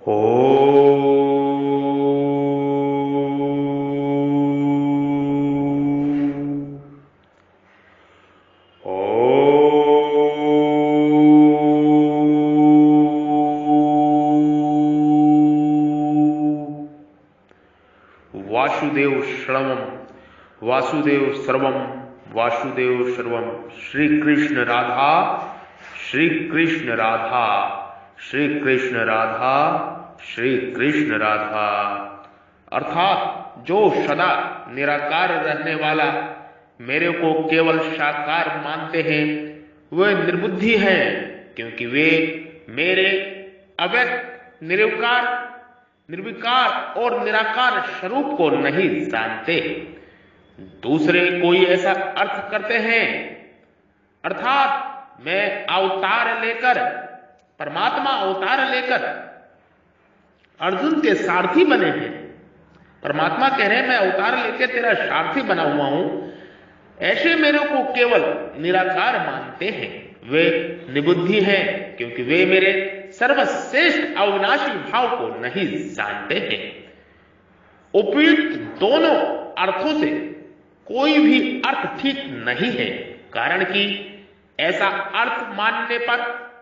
ओ वासुदेव शरणम वासुदेव सर्वम वासुदेव सर्वम। श्री कृष्ण राधा श्री कृष्ण राधा श्री कृष्ण राधा श्री कृष्ण राधा। अर्थात जो सदा निराकार रहने वाला मेरे को केवल साकार मानते हैं वे निर्बुद्धि हैं, क्योंकि वे मेरे अव्यक्त निर्विकार और निराकार स्वरूप को नहीं जानते। दूसरे कोई ऐसा अर्थ करते हैं, अर्थात मैं अवतार लेकर, परमात्मा अवतार लेकर अर्जुन के सारथी बने हैं। परमात्मा कह रहे हैं मैं अवतार लेकर तेरा सारथी बना हुआ हूं। ऐसे मेरे को केवल निराकार मानते हैं, वे निबुद्धि हैं, क्योंकि वे मेरे सर्वश्रेष्ठ अविनाशी भाव को नहीं जानते हैं। उपयुक्त दोनों अर्थों से कोई भी अर्थ ठीक नहीं है, कारण कि ऐसा अर्थ मानने पर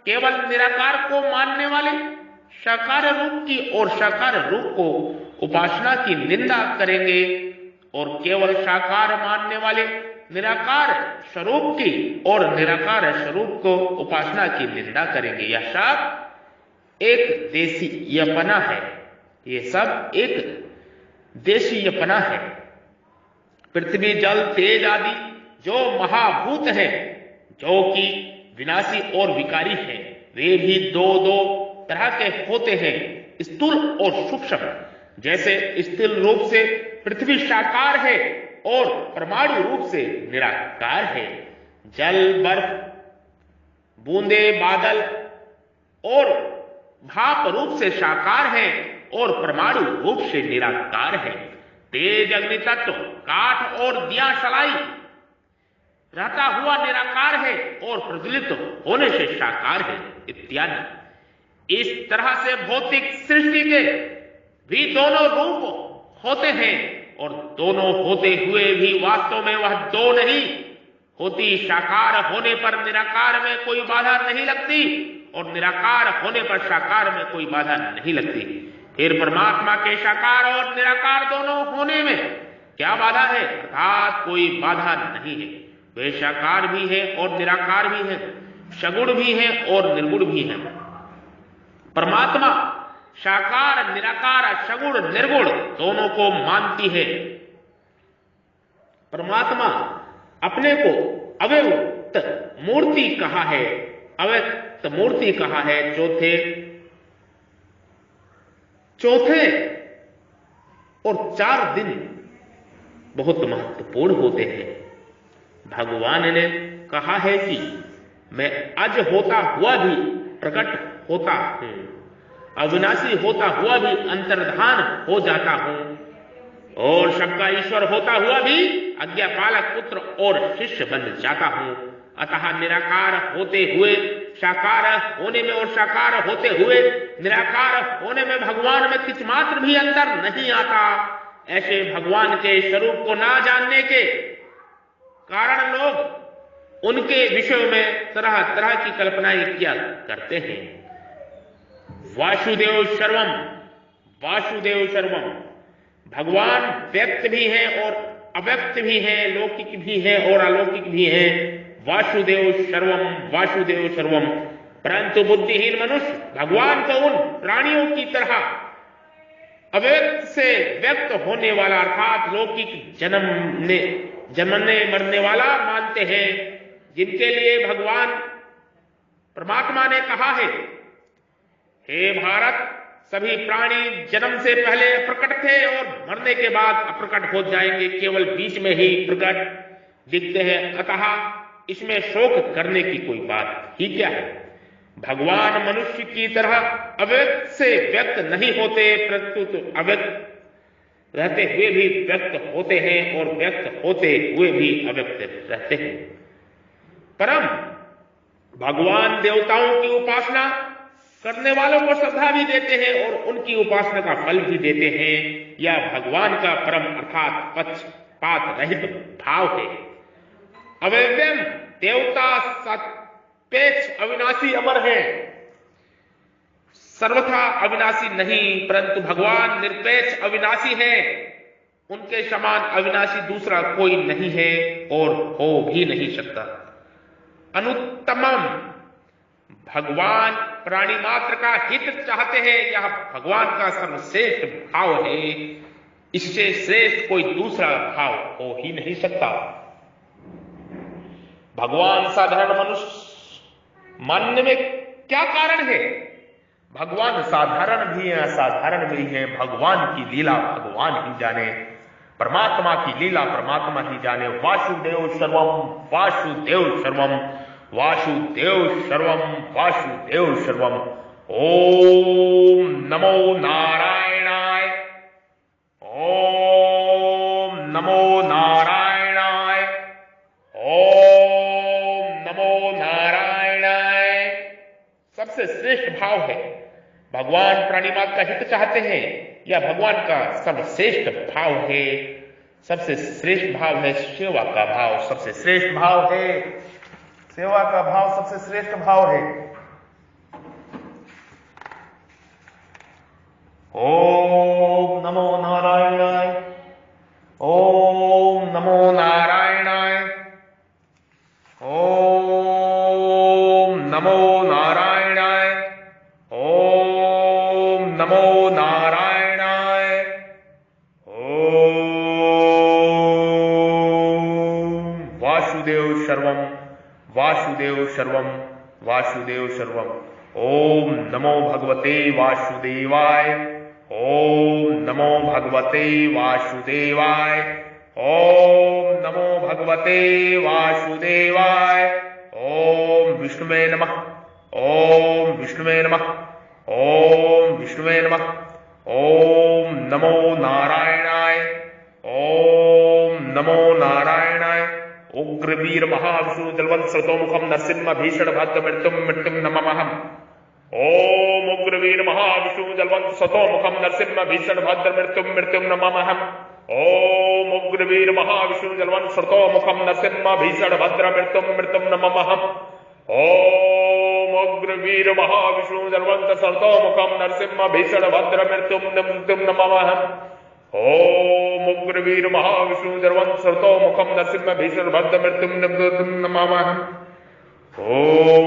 केवल निराकार को मानने वाले साकार रूप की और साकार रूप को उपासना की निंदा करेंगे, और केवल साकार मानने वाले निराकार स्वरूप की और निराकार स्वरूप को उपासना की निंदा करेंगे। यह सब एक देशीयपना है, ये सब एक देशीयपना है। पृथ्वी जल तेज आदि जो महाभूत हैं, जो कि विनाशी और विकारी हैं, वे भी दो दो तरह के होते हैं, स्थूल और सूक्ष्म। जैसे स्थूल रूप से पृथ्वी साकार है और परमाणु रूप से निराकार है। जल, बर्फ, बूंदे, बादल और भाप रूप से साकार है और परमाणु रूप से निराकार है। तेज अग्नि तत्व, काठ और दिया सलाई रहता हुआ निराकार है और प्रज्वलित होने से साकार है, इत्यादि। इस तरह से भौतिक सृष्टि के भी दोनों रूप होते हैं, और दोनों होते हुए भी वास्तव में वह दो नहीं होती। साकार होने पर निराकार में कोई बाधा नहीं लगती और निराकार होने पर साकार में कोई बाधा नहीं लगती। फिर परमात्मा के साकार और निराकार दोनों होने में क्या बाधा है? अर्थात कोई बाधा नहीं है। वे साकार भी है और निराकार भी है, सगुण भी है और निर्गुण भी है। परमात्मा साकार, निराकार, सगुण, निर्गुण दोनों को मानती है। परमात्मा अपने को अव्यक्त मूर्ति कहा है, अव्यक्त मूर्ति कहा है। चौथे और 4 दिन बहुत महत्वपूर्ण होते हैं। भगवान ने कहा है कि मैं अज होता हुआ भी प्रकट होता हूं, अविनाशी होता हुआ भी अंतर्धान हो जाता हूं, और सबका ईश्वर होता हुआ भी आज्ञापालक पुत्र और शिष्य बन जाता हूं। अतः निराकार होते हुए साकार होने में और साकार होते हुए निराकार होने में भगवान में किंच मात्र भी अंतर नहीं आता। ऐसे भगवान के स्वरूप को ना जानने के कारण लोग उनके विषय में तरह तरह की कल्पनाएं किया करते हैं। वासुदेव सर्वम वासुदेव सर्वम। भगवान व्यक्त भी है और अव्यक्त भी है, लौकिक भी है और अलौकिक भी है। वासुदेव सर्वम वासुदेव सर्वम। परंतु बुद्धिहीन मनुष्य भगवान को उन प्राणियों की तरह अव्यक्त से व्यक्त होने वाला, अर्थात लौकिक जन्मने मरने वाला मानते हैं, जिनके लिए भगवान परमात्मा ने कहा है, हे भारत, सभी प्राणी जन्म से पहले प्रकट थे और मरने के बाद अप्रकट हो जाएंगे, केवल बीच में ही प्रकट दिखते हैं। अतः इसमें शोक करने की कोई बात ही क्या है। भगवान मनुष्य की तरह अव्यक्त से व्यक्त नहीं होते, प्रस्तुत अव्यक्त रहते हुए भी व्यक्त होते हैं और व्यक्त होते हुए भी अव्यक्त रहते हैं। परम भगवान देवताओं की उपासना करने वालों को श्रद्धा भी देते हैं और उनकी उपासना का फल भी देते हैं। यह भगवान का परम अर्थात पक्षपात रहित भाव है। अव्ययम देवता सापेक्ष अविनाशी अमर है, सर्वथा अविनाशी नहीं, परंतु भगवान निरपेक्ष अविनाशी है। उनके समान अविनाशी दूसरा कोई नहीं है और हो भी नहीं सकता। अनुत्तमम भगवान प्राणी मात्र का हित चाहते हैं, यह भगवान का सर्वश्रेष्ठ भाव है। इससे श्रेष्ठ कोई दूसरा भाव हो ही नहीं सकता। भगवान साधारण मनुष्य मानने में क्या कारण है? भगवान साधारण भी है, असाधारण भी है। भगवान की लीला भगवान ही जाने, परमात्मा की लीला परमात्मा ही जाने। वासुदेव सर्वम वासुदेव सर्वम वासुदेव सर्वम वासुदेव सर्वम। ओम नमो नारायणाय, ओम नमो नारायणाय, ओम नमो नारायणाय। सबसे श्रेष्ठ भाव है। भगवान प्राणिमात्र का हित चाहते हैं, यह भगवान का सर्वश्रेष्ठ भाव है। सबसे श्रेष्ठ भाव है सेवा का भाव, सबसे श्रेष्ठ भाव है सेवा का भाव, सबसे श्रेष्ठ भाव है। ओम नमो नारायणाय, ओम नमो नारायणाय, ओम नमो नारायणाय, ओम नमो नारायणाय, ओम वासुदेव सर्वम वासुदेव सर्वम वासुदेव सर्वम। ओम नमो भगवते वासुदेवाय, ओम नमो भगवते वासुदेवाय, ओम नमो भगवते वासुदेवाय। ओम विष्णुवे नमः, ओम विष्णुवे नमः, ओम विष्णुवे नमः। ओम नमो नारायणाय, ओम नमो नारायणाय। उग्रवीर महाविष्णु जलवंत स्रोतोमुखम नरसिंह भीषण भद्र मृत्युम मृत्युम नमः। ओम उग्रवीर महाविष्णु जलवंत स्रोतोमुखम नरसिंह भीषण भद्र मृत्युम मृत्युम नमः। ओम उग्रवीर महाविष्णु जलवंत स्रोतोमुखम नरसिंह भीषण भद्र मृत्युम मृत्युम नमः। ओम उग्रवीर महाविष्णु जलवंत स्रोतोमुखम नरसिंह भीषण भद्र मृत्युम मृत्युम नमः। ओम उग्रवीर महाविष्णु जलवंत स्रोतोमुखम नरसिंह भीषण भद्र मृत्युम नमः। ओम